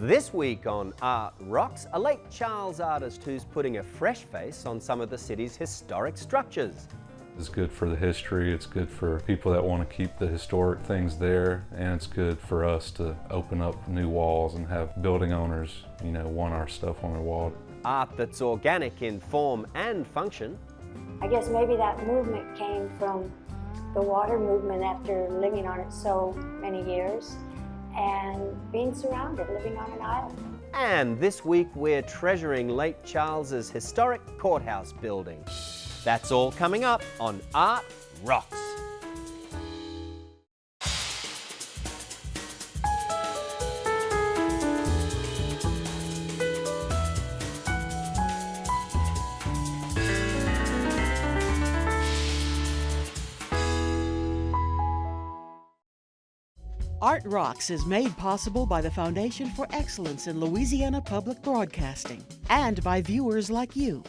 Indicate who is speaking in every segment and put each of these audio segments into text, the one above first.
Speaker 1: This week on Art Rocks, a Lake Charles artist who's putting a fresh face on some of the city's historic structures.
Speaker 2: It's good for the history, it's good for people that want to keep the historic things there, and it's good for us to open up new walls and have building owners, want our stuff on their wall.
Speaker 1: Art that's organic in form and function.
Speaker 3: I guess maybe that movement came from the water movement after living on it so many years and being surrounded, living on an island.
Speaker 1: And this week we're treasuring Lake Charles's historic courthouse building. That's all coming up on Art Rocks.
Speaker 4: Art Rocks is made possible by the Foundation for Excellence in Louisiana Public Broadcasting and by viewers like you.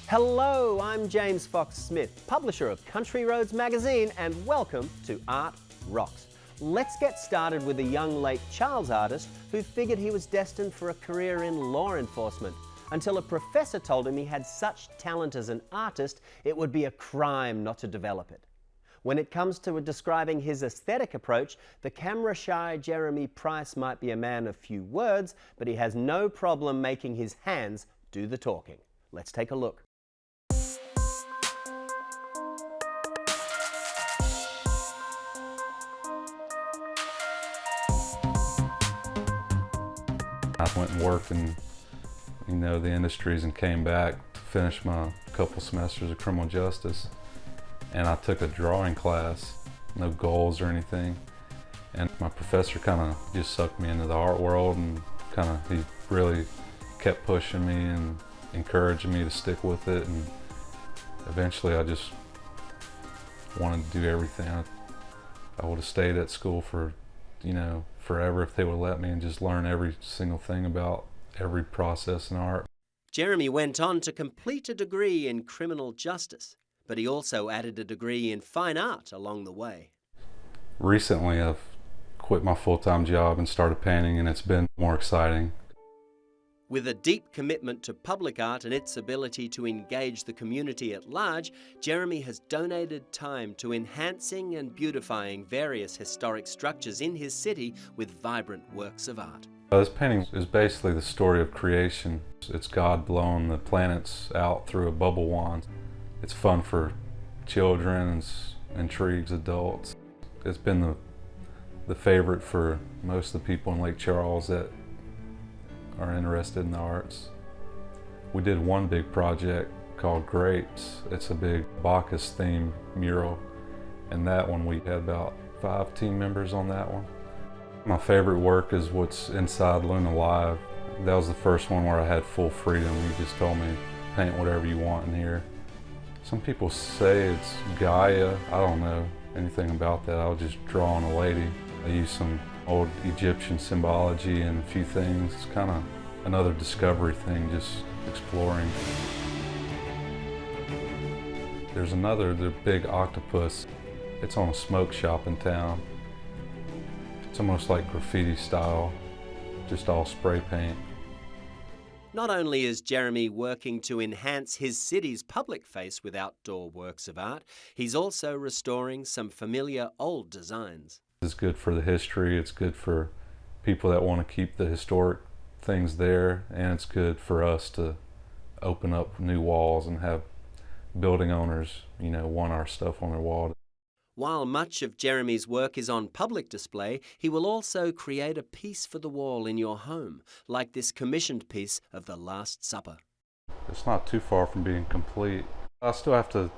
Speaker 1: Hello, I'm James Fox Smith, publisher of Country Roads magazine, and welcome to Art Rocks. Let's get started with a young Lake Charles artist who figured he was destined for a career in law enforcement until a professor told him he had such talent as an artist it would be a crime not to develop it. When it comes to describing his aesthetic approach, the camera-shy Jeremy Price might be a man of few words, but he has no problem making his hands do the talking. Let's take a look.
Speaker 2: I went and worked in, the industries and came back to finish my couple semesters of criminal justice. And I took a drawing class, no goals or anything. And my professor kind of just sucked me into the art world, and he really kept pushing me and encouraging me to stick with it. And eventually I just wanted to do everything. I would have stayed at school for, forever if they would let me, and just learn every single thing about every process in art.
Speaker 1: Jeremy went on to complete a degree in criminal justice, but he also added a degree in fine art along the way.
Speaker 2: Recently, I've quit my full-time job and started painting, and it's been more exciting.
Speaker 1: With a deep commitment to public art and its ability to engage the community at large, Jeremy has donated time to enhancing and beautifying various historic structures in his city with vibrant works of art.
Speaker 2: This painting is basically the story of creation. It's God blowing the planets out through a bubble wand. It's fun for children, intrigues adults. It's been the favorite for most of the people in Lake Charles that are interested in the arts. We did one big project called Grapes. It's a big Bacchus-themed mural, and that one we had about 5 team members on that one. My favorite work is what's inside Luna Live. That was the first one where I had full freedom. You just told me, paint whatever you want in here. Some people say it's Gaia. I don't know anything about that. I was just drawing a lady. I used some old Egyptian symbology and a few things. It's kind of another discovery thing, just exploring. There's the big octopus. It's on a smoke shop in town. It's almost like graffiti style, just all spray paint.
Speaker 1: Not only is Jeremy working to enhance his city's public face with outdoor works of art, he's also restoring some familiar old designs.
Speaker 2: It's good for the history, it's good for people that want to keep the historic things there, and it's good for us to open up new walls and have building owners, want our stuff on their wall.
Speaker 1: While much of Jeremy's work is on public display, he will also create a piece for the wall in your home, like this commissioned piece of The Last Supper.
Speaker 2: It's not too far from being complete. I still have to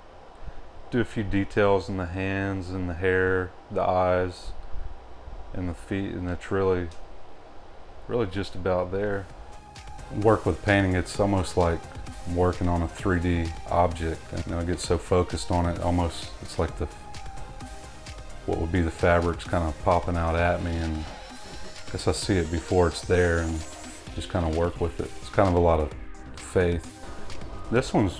Speaker 2: do a few details in the hands and the hair, the eyes, and the feet, and it's really just about there. Work with painting, it's almost like I'm working on a 3D object, and I get so focused on it, almost it's like what would be the fabrics kind of popping out at me, and I guess I see it before it's there and just kind of work with it. It's kind of a lot of faith. This one's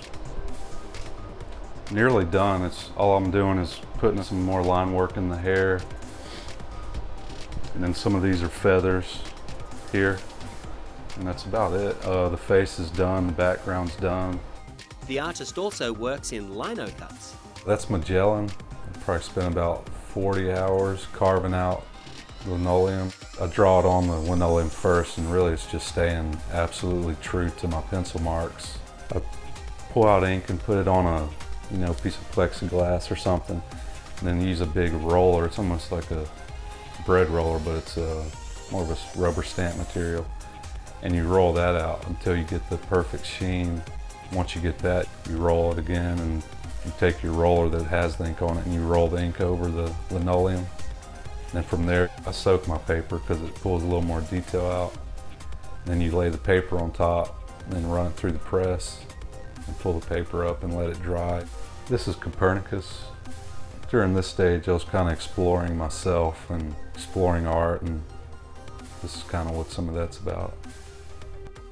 Speaker 2: nearly done. All I'm doing is putting some more line work in the hair, and then some of these are feathers. here, and that's about it. The face is done, the background's done.
Speaker 1: The artist also works in lino cuts.
Speaker 2: That's Magellan. I probably spent about 40 hours carving out linoleum. I draw it on the linoleum first, and really it's just staying absolutely true to my pencil marks. I pull out ink and put it on a piece of plexiglass or something, and then use a big roller. It's almost like a bread roller, but it's more of a rubber stamp material. And you roll that out until you get the perfect sheen. Once you get that, you roll it again, and you take your roller that has the ink on it and you roll the ink over the linoleum. And then from there, I soak my paper because it pulls a little more detail out. Then you lay the paper on top, and then run it through the press and pull the paper up and let it dry. This is Copernicus. During this stage, I was kind of exploring myself and exploring art, and this is kind of what some of that's about.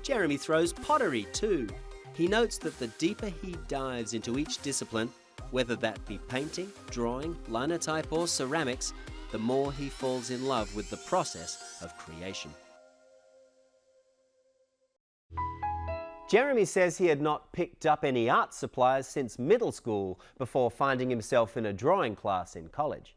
Speaker 1: Jeremy throws pottery too. He notes that the deeper he dives into each discipline, whether that be painting, drawing, linotype or ceramics, the more he falls in love with the process of creation. Jeremy says he had not picked up any art supplies since middle school before finding himself in a drawing class in college.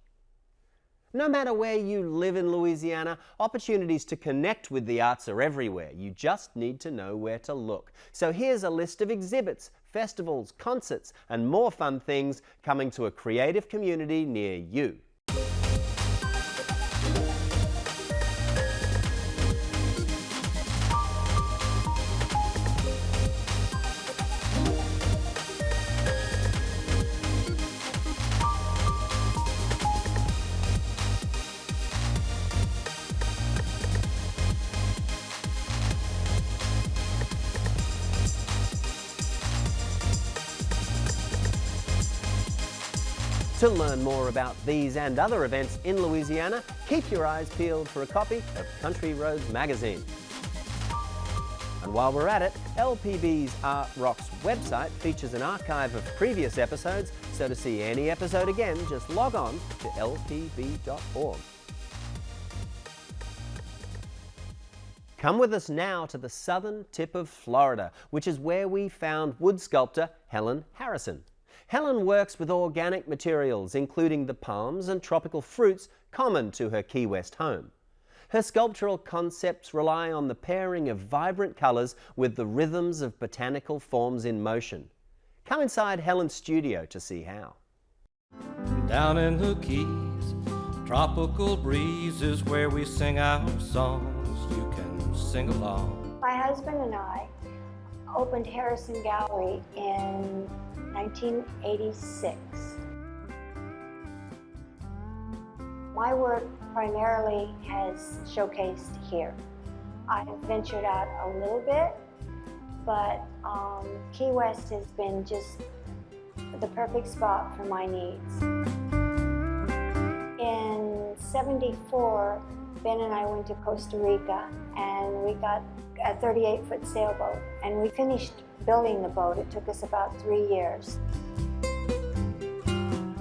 Speaker 1: No matter where you live in Louisiana, opportunities to connect with the arts are everywhere. You just need to know where to look. So here's a list of exhibits, festivals, concerts, and more fun things coming to a creative community near you. To learn more about these and other events in Louisiana, keep your eyes peeled for a copy of Country Roads magazine. And while we're at it, LPB's Art Rocks website features an archive of previous episodes, so to see any episode again, just log on to lpb.org. Come with us now to the southern tip of Florida, which is where we found wood sculptor Helen Harrison. Helen works with organic materials, including the palms and tropical fruits common to her Key West home. Her sculptural concepts rely on the pairing of vibrant colours with the rhythms of botanical forms in motion. Come inside Helen's studio to see how.
Speaker 5: Down in the Keys, tropical breeze is where we sing our songs. You can sing along.
Speaker 3: My husband and I opened Harrison Gallery in 1986. My work primarily has showcased here. I've ventured out a little bit, but Key West has been just the perfect spot for my needs. In '74, Ben and I went to Costa Rica and we got a 38-foot sailboat, and we finished building the boat. It took us about 3 years.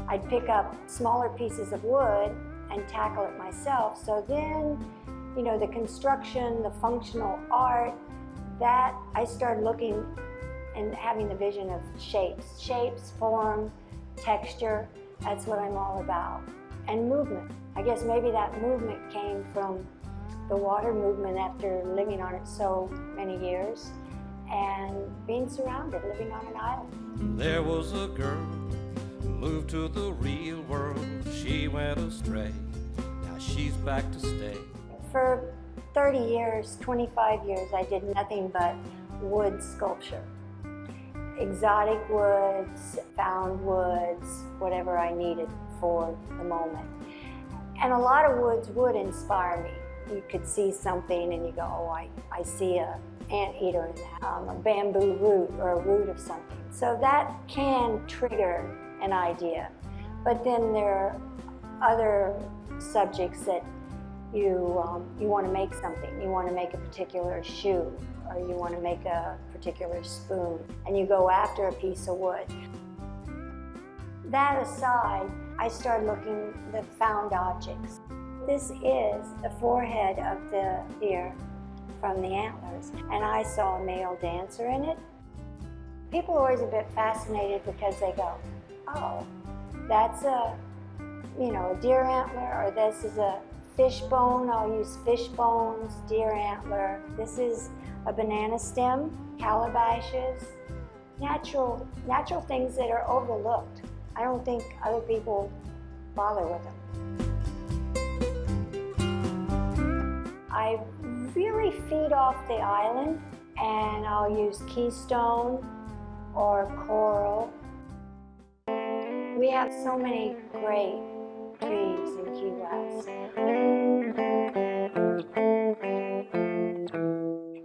Speaker 3: I'd pick up smaller pieces of wood and tackle it myself. So then, the construction, the functional art, that I started looking and having the vision of shapes, form, texture. That's what I'm all about. And movement. I guess maybe that movement came from the water movement after living on it so many years and being surrounded, living on an island.
Speaker 5: There was a girl who moved to the real world. She went astray. Now she's back to stay.
Speaker 3: For 30 years, 25 years, I did nothing but wood sculpture. Exotic woods, found woods, whatever I needed for the moment. And a lot of woods would inspire me. You could see something and you go, oh, I see an anteater in that, a bamboo root or a root of something. So that can trigger an idea. But then there are other subjects that you want to make something. You want to make a particular shoe, or you want to make a particular spoon, and you go after a piece of wood. That aside, I started looking at the found objects. This is the forehead of the deer. from the antlers. And I saw a male dancer in it. People are always a bit fascinated because they go, oh, that's a deer antler, or this is a fish bone. I'll use fish bones, deer antler. This is a banana stem, calabashes, natural things that are overlooked. I don't think other people bother with them. I really feed off the island, and I'll use keystone or coral. We have so many great trees in Key West.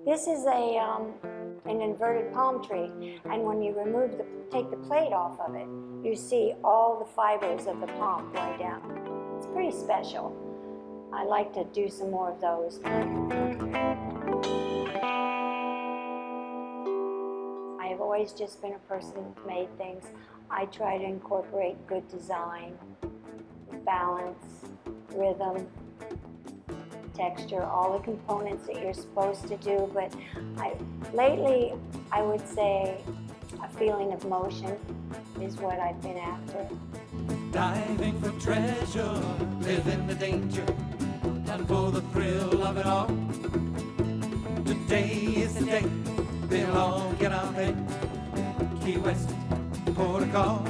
Speaker 3: This is an inverted palm tree, and when you take the plate off of it, you see all the fibers of the palm going down. It's pretty special. I like to do some more of those. I've always just been a person who made things. I try to incorporate good design, balance, rhythm, texture, all the components that you're supposed to do. But lately, I would say a feeling of motion is what I've been after.
Speaker 5: Diving for treasure, living the danger, and for the thrill of it all. Today is the day, belong in our head. Key West, port of call.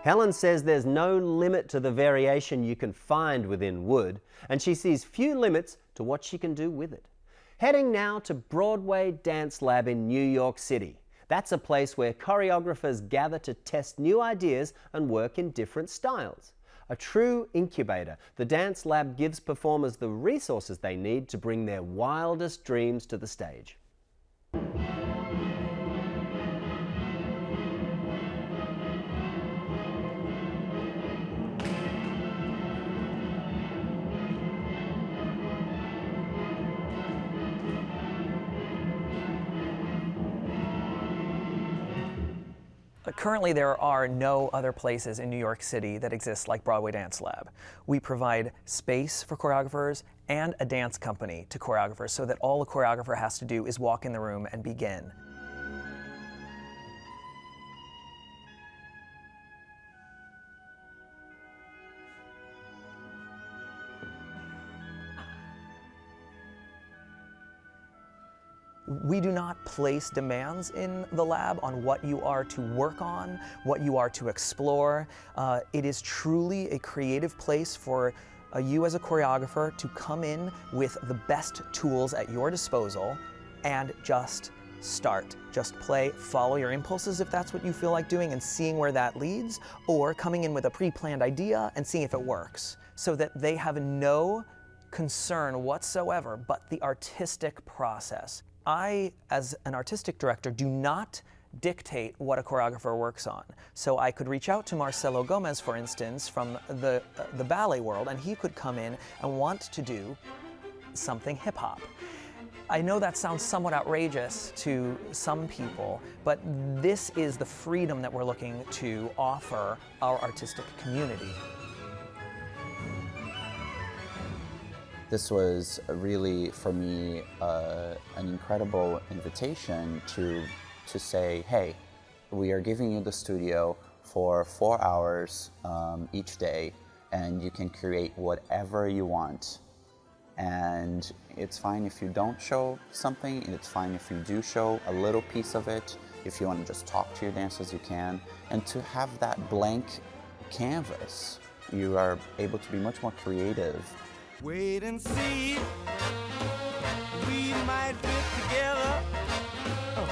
Speaker 1: Helen says there's no limit to the variation you can find within wood, and she sees few limits to what she can do with it. Heading now to Broadway Dance Lab in New York City. That's a place where choreographers gather to test new ideas and work in different styles. A true incubator, the Dance Lab gives performers the resources they need to bring their wildest dreams to the stage.
Speaker 6: Currently, there are no other places in New York City that exist like Broadway Dance Lab. We provide space for choreographers and a dance company to choreographers so that all a choreographer has to do is walk in the room and begin. We do not place demands in the lab on what you are to work on, what you are to explore. It is truly a creative place for you as a choreographer to come in with the best tools at your disposal and just start. Just play, follow your impulses if that's what you feel like doing and seeing where that leads, or coming in with a pre-planned idea and seeing if it works, so that they have no concern whatsoever but the artistic process. I, as an artistic director, do not dictate what a choreographer works on. So I could reach out to Marcelo Gomez, for instance, from the ballet world, and he could come in and want to do something hip-hop. I know that sounds somewhat outrageous to some people, but this is the freedom that we're looking to offer our artistic community.
Speaker 7: This was really, for me, an incredible invitation to say, hey, we are giving you the studio for 4 hours each day, and you can create whatever you want. And it's fine if you don't show something, and it's fine if you do show a little piece of it. If you want to just talk to your dancers, you can. And to have that blank canvas, you are able to be much more creative.
Speaker 5: Wait and see, we might fit together. Oh,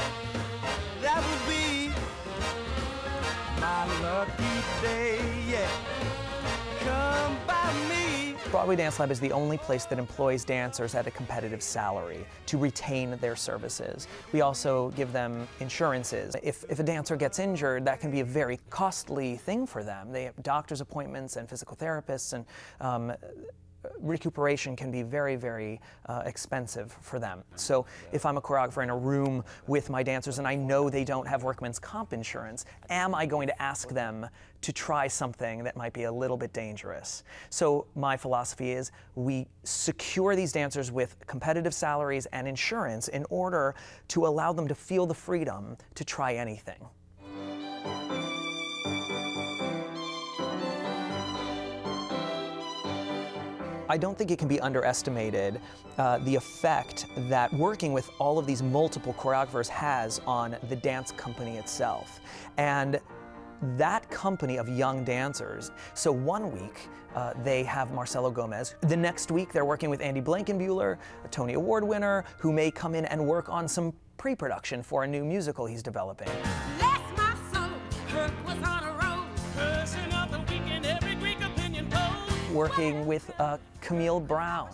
Speaker 5: that would be my lucky day, yeah. Come by me.
Speaker 6: Broadway Dance Lab is the only place that employs dancers at a competitive salary to retain their services. We also give them insurances. If a dancer gets injured, that can be a very costly thing for them. They have doctor's appointments and physical therapists, and recuperation can be very, very expensive for them. So if I'm a choreographer in a room with my dancers and I know they don't have workman's comp insurance, am I going to ask them to try something that might be a little bit dangerous? So my philosophy is we secure these dancers with competitive salaries and insurance in order to allow them to feel the freedom to try anything. I don't think it can be underestimated the effect that working with all of these multiple choreographers has on the dance company itself. And that company of young dancers, so one week they have Marcelo Gomez. The next week they're working with Andy Blankenbuehler, a Tony Award winner, who may come in and work on some pre-production for a new musical he's developing. Working with Camille Brown,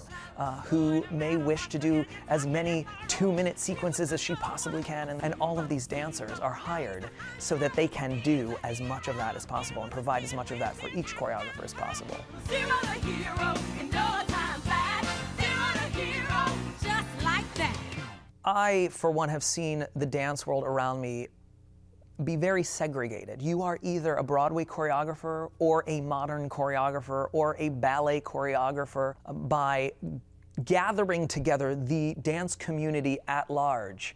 Speaker 6: who may wish to do as many 2-minute sequences as she possibly can, and all of these dancers are hired so that they can do as much of that as possible and provide as much of that for each choreographer as possible.
Speaker 8: Zero to hero in no time flat. Zero to hero just like that.
Speaker 6: I, for one, have seen the dance world around me be very segregated. You are either a Broadway choreographer or a modern choreographer or a ballet choreographer. By gathering together the dance community at large,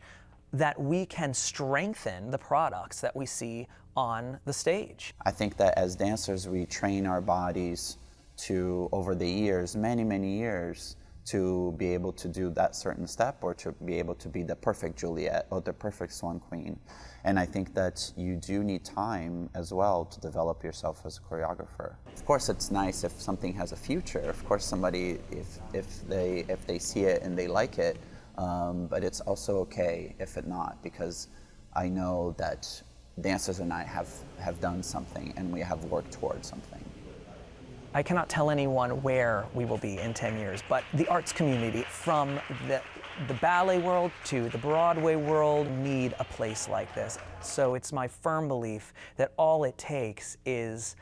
Speaker 6: that we can strengthen the products that we see on the stage.
Speaker 7: I think that as dancers, we train our bodies to, over the years, many, many years, to be able to do that certain step or to be able to be the perfect Juliet or the perfect Swan Queen. And I think that you do need time as well to develop yourself as a choreographer. Of course, it's nice if something has a future. Of course, somebody, if they see it and they like it, but it's also okay if it not, because I know that dancers and I have done something and we have worked towards something.
Speaker 6: I cannot tell anyone where we will be in 10 years, but the arts community, from the ballet world to the Broadway world, need a place like this. So it's my firm belief that all it takes is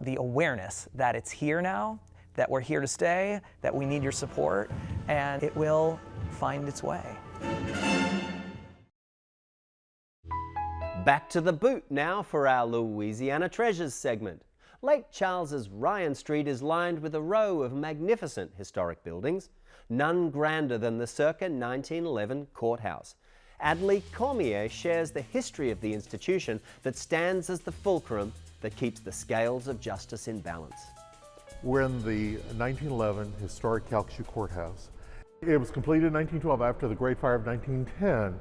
Speaker 6: the awareness that it's here now, that we're here to stay, that we need your support, and it will find its way.
Speaker 1: Back to the boot now for our Louisiana Treasures segment. Lake Charles's Ryan Street is lined with a row of magnificent historic buildings, none grander than the circa 1911 courthouse. Adley Cormier shares the history of the institution that stands as the fulcrum that keeps the scales of justice in balance.
Speaker 9: We're in the 1911 historic Calcasieu Courthouse. It was completed in 1912 after the Great Fire of 1910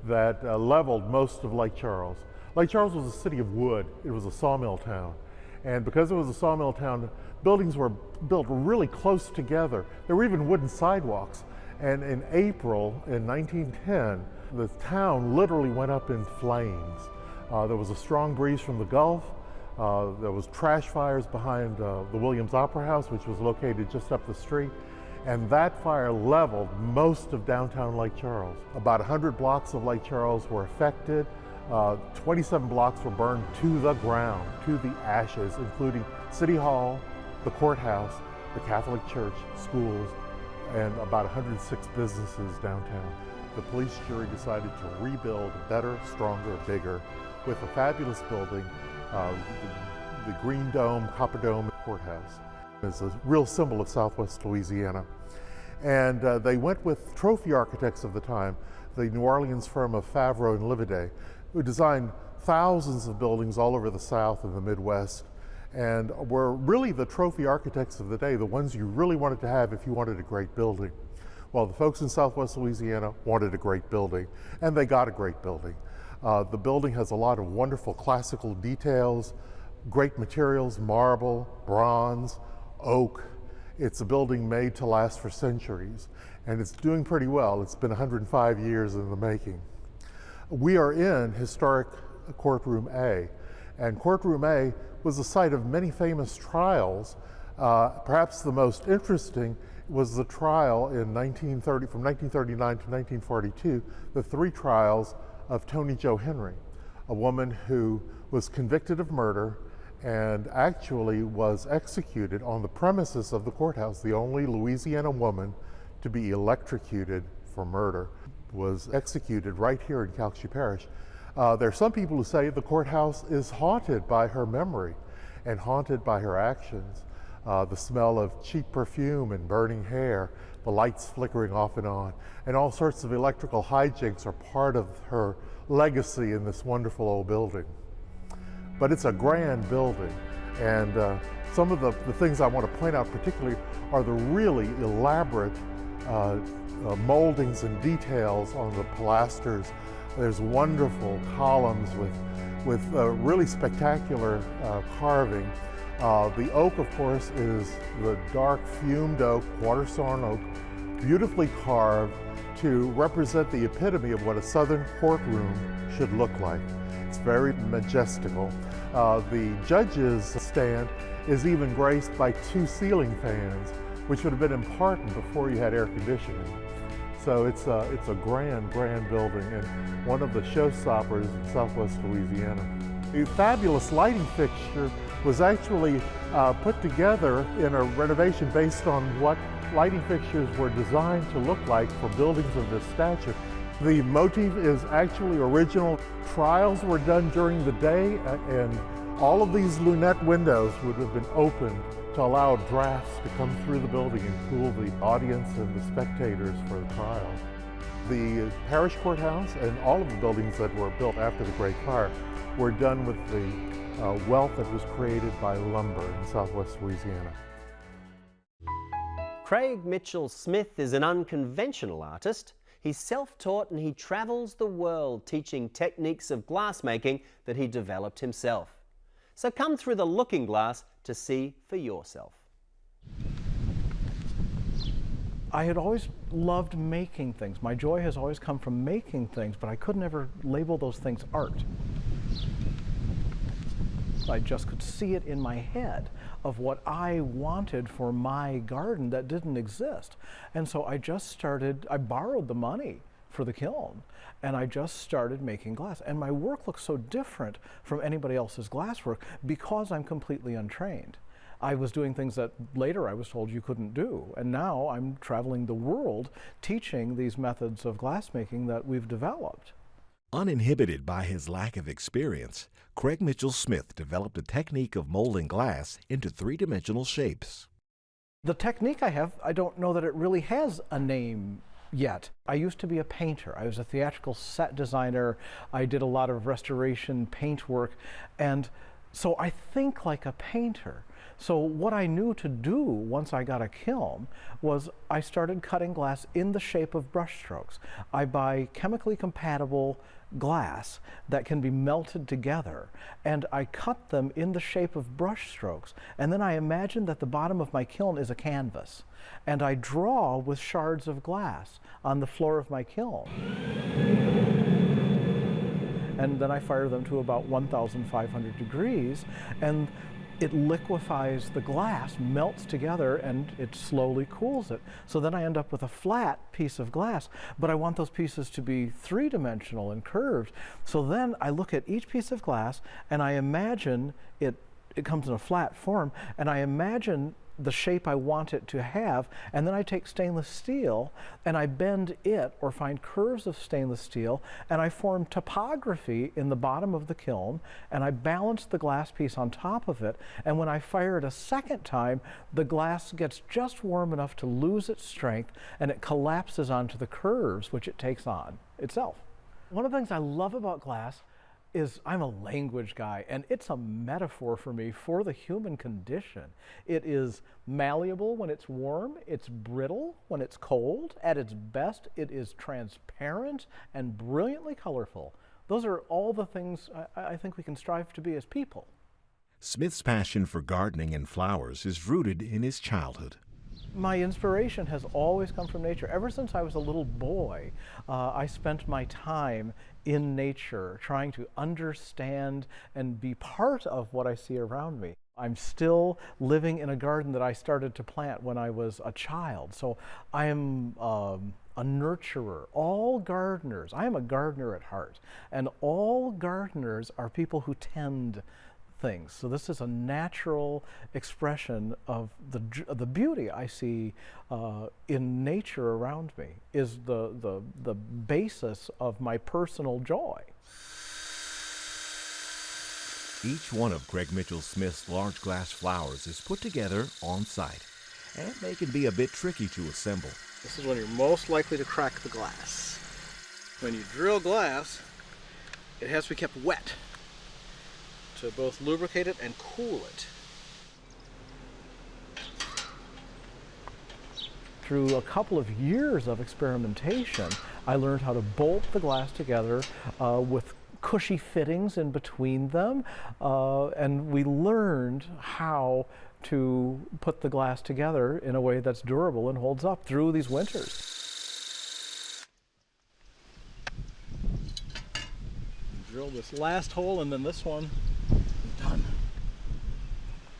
Speaker 9: that leveled most of Lake Charles. Lake Charles was a city of wood. It was a sawmill town. And because it was a sawmill town, buildings were built really close together. There were even wooden sidewalks. And in April in 1910, the town literally went up in flames. There was a strong breeze from the Gulf. There was trash fires behind the Williams Opera House, which was located just up the street. And that fire leveled most of downtown Lake Charles. About 100 blocks of Lake Charles were affected. 27 blocks were burned to the ground, to the ashes, including City Hall, the courthouse, the Catholic Church, schools, and about 106 businesses downtown. The police jury decided to rebuild better, stronger, bigger, with a fabulous building, the Green Dome, Copper Dome Courthouse. It's a real symbol of Southwest Louisiana. And they went with trophy architects of the time, the New Orleans firm of Favreau and Livaday, who designed thousands of buildings all over the South and the Midwest, and were really the trophy architects of the day, the ones you really wanted to have if you wanted a great building. Well, the folks in Southwest Louisiana wanted a great building, and they got a great building. The building has a lot of wonderful classical details, great materials, marble, bronze, oak. It's a building made to last for centuries, and it's doing pretty well. It's been 105 years in the making. We are in historic Courtroom A, and Courtroom A was the site of many famous trials. Perhaps the most interesting was the trial in 1930, from 1939 to 1942, the 3 trials of Toni Jo Henry, a woman who was convicted of murder and actually was executed on the premises of the courthouse. The only Louisiana woman to be electrocuted for murder was executed right here in Calcasieu Parish. There are some people who say the courthouse is haunted by her memory and haunted by her actions. The smell of cheap perfume and burning hair, the lights flickering off and on, and all sorts of electrical hijinks are part of her legacy in this wonderful old building. But it's a grand building, and some of the things I want to point out particularly are the really elaborate moldings and details on the pilasters. There's wonderful columns with really spectacular carving. The oak, of course, is the dark fumed oak, quarter sawn oak, beautifully carved to represent the epitome of what a Southern courtroom should look like. It's very majestical. The judge's stand is even graced by 2 ceiling fans, which would have been important before you had air conditioning. So it's a grand, grand building and one of the showstoppers in Southwest Louisiana. The fabulous lighting fixture was actually put together in a renovation based on what lighting fixtures were designed to look like for buildings of this stature. The motif is actually original. Trials were done during the day, and all of these lunette windows would have been opened to allow drafts to come through the building and cool the audience and the spectators for the trial. The parish courthouse and all of the buildings that were built after the Great Fire were done with the wealth that was created by lumber in Southwest Louisiana.
Speaker 1: Craig Mitchell Smith is an unconventional artist. He's self-taught and he travels the world teaching techniques of glassmaking that he developed himself. So come through the looking glass to see for yourself.
Speaker 10: I had always loved making things. My joy has always come from making things, but I could never label those things art. I just could see it in my head of what I wanted for my garden that didn't exist. And so I borrowed the money for the kiln, and I just started making glass. And my work looks so different from anybody else's glasswork because I'm completely untrained. I was doing things that later I was told you couldn't do, and now I'm traveling the world teaching these methods of glassmaking that we've developed.
Speaker 11: Uninhibited by his lack of experience, Craig Mitchell Smith developed a technique of molding glass into 3-dimensional shapes.
Speaker 10: The technique I have, I don't know that it really has a name yet. I used to be a painter. I was a theatrical set designer. I did a lot of restoration paint work, and so I think like a painter. So what I knew to do once I got a kiln was I started cutting glass in the shape of brushstrokes. I buy chemically compatible glass that can be melted together, and I cut them in the shape of brushstrokes, and then I imagine that the bottom of my kiln is a canvas, and I draw with shards of glass on the floor of my kiln. And then I fire them to about 1,500 degrees, and it liquefies the glass, melts together, and it slowly cools it. So then I end up with a flat piece of glass, but I want those pieces to be 3-dimensional and curved. So then I look at each piece of glass and I imagine it comes in a flat form, and I imagine the shape I want it to have, and then I take stainless steel and I bend it or find curves of stainless steel, and I form topography in the bottom of the kiln, and I balance the glass piece on top of it, and when I fire it a second time, the glass gets just warm enough to lose its strength and it collapses onto the curves which it takes on itself. One of the things I love about glass is I'm a language guy, and it's a metaphor for me for the human condition. It is malleable when it's warm, it's brittle when it's cold. At its best, it is transparent and brilliantly colorful. Those are all the things I think we can strive to be as people.
Speaker 11: Smith's passion for gardening and flowers is rooted in his childhood.
Speaker 10: My inspiration has always come from nature. Ever since I was a little boy, I spent my time in nature, trying to understand and be part of what I see around me. I'm still living in a garden that I started to plant when I was a child, so I am a nurturer. All gardeners, I am a gardener at heart, and all gardeners are people who tend things. So this is a natural expression of the beauty I see in nature around me, is the basis of my personal joy.
Speaker 11: Each one of Craig Mitchell-Smith's large glass flowers is put together on site, and they can be a bit tricky to assemble.
Speaker 10: This is when you're most likely to crack the glass. When you drill glass, it has to be kept wet to both lubricate it and cool it. Through a couple of years of experimentation, I learned how to bolt the glass together with cushy fittings in between them, and we learned how to put the glass together in a way that's durable and holds up through these winters. Drill this last hole and then this one, done.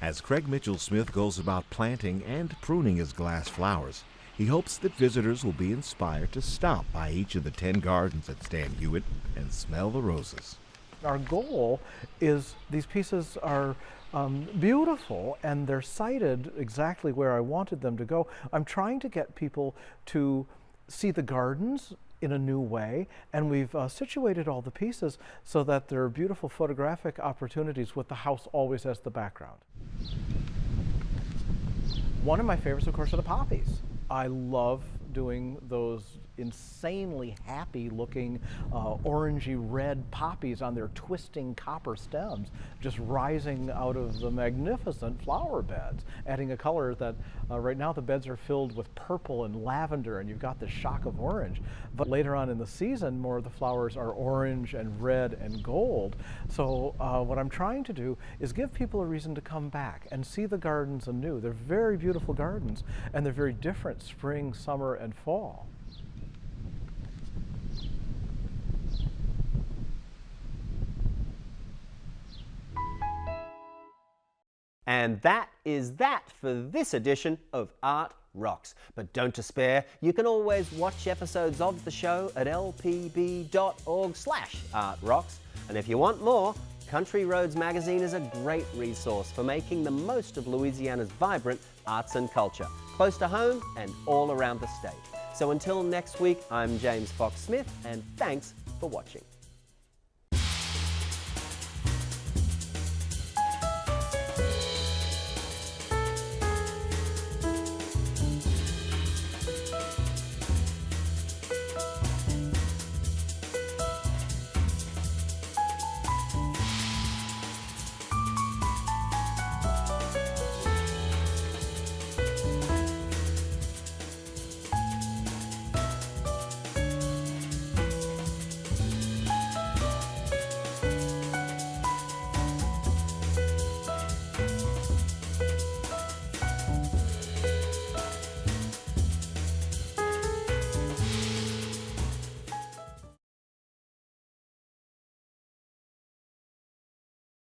Speaker 11: As Craig Mitchell-Smith goes about planting and pruning his glass flowers, he hopes that visitors will be inspired to stop by each of the 10 gardens at Stan Hewitt and smell the roses.
Speaker 10: Our goal is these pieces are beautiful and they're sited exactly where I wanted them to go. I'm trying to get people to see the gardens in a new way, and we've situated all the pieces so that they're beautiful photographic opportunities with the house always as the background. One of my favorites, of course, are the poppies. I love doing those insanely happy looking orangey red poppies on their twisting copper stems just rising out of the magnificent flower beds, adding a color that right now the beds are filled with purple and lavender and you've got this shock of orange, but later on in the season more of the flowers are orange and red and gold. So what I'm trying to do is give people a reason to come back and see the gardens anew. They're very beautiful gardens and they're very different spring, summer and fall.
Speaker 1: And that is that for this edition of Art Rocks. But don't despair, you can always watch episodes of the show at lpb.org/artrocks. And if you want more, Country Roads magazine is a great resource for making the most of Louisiana's vibrant arts and culture, close to home and all around the state. So until next week, I'm James Fox Smith, and thanks for watching.